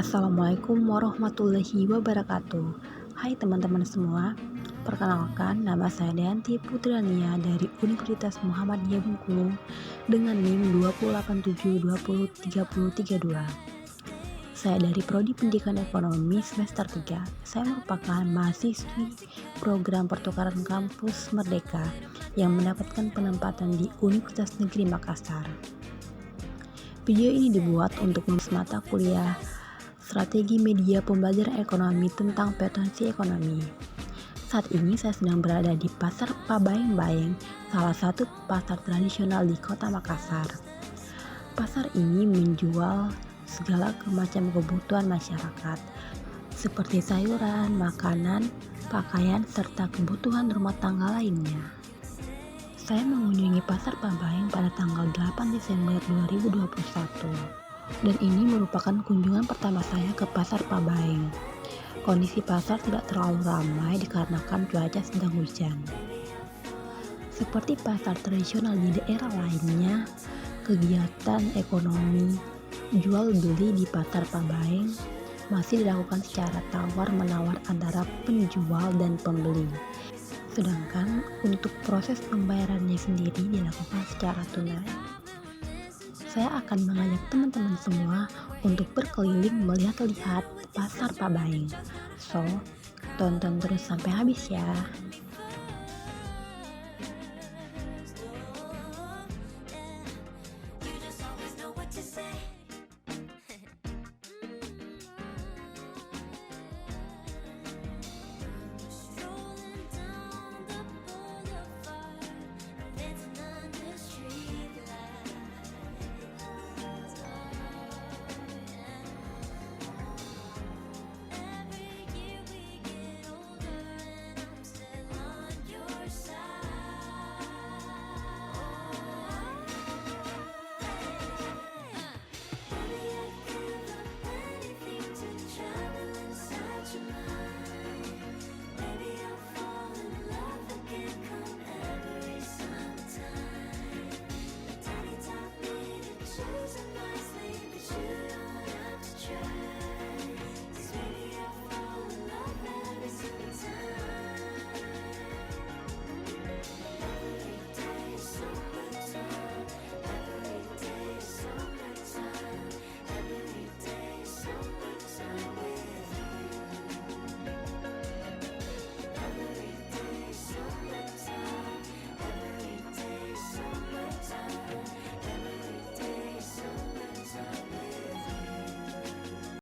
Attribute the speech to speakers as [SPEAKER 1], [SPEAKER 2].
[SPEAKER 1] Assalamualaikum warahmatullahi wabarakatuh. Hai teman-teman semua, perkenalkan nama saya Dayanti Putrania dari Universitas Muhammadiyah Bengkulu dengan NIM 287203032. Saya dari Prodi Pendidikan Ekonomi semester 3. Saya merupakan mahasiswi program pertukaran kampus Merdeka yang mendapatkan penempatan di Universitas Negeri Makassar. Video ini dibuat untuk membahas mata kuliah Strategi Media Pembelajaran Ekonomi tentang Potensi Ekonomi. Saat ini saya sedang berada di Pasar Pabayeng-Bayeng, salah satu pasar tradisional di Kota Makassar. Pasar ini menjual segala macam kebutuhan masyarakat, seperti sayuran, makanan, pakaian, serta kebutuhan rumah tangga lainnya. Saya mengunjungi Pasar Pabayeng pada tanggal 8 Desember 2021. Dan ini merupakan kunjungan pertama saya ke Pasar Pabayeng. Kondisi pasar tidak terlalu ramai dikarenakan cuaca sedang hujan. Seperti pasar tradisional di daerah lainnya, kegiatan ekonomi jual beli di Pasar Pabayeng masih dilakukan secara tawar-menawar antara penjual dan pembeli. Sedangkan untuk proses pembayarannya sendiri dilakukan secara tunai. Saya akan mengajak teman-teman semua untuk berkeliling melihat-lihat Pasar Pabayeng. So, tonton terus sampai habis ya.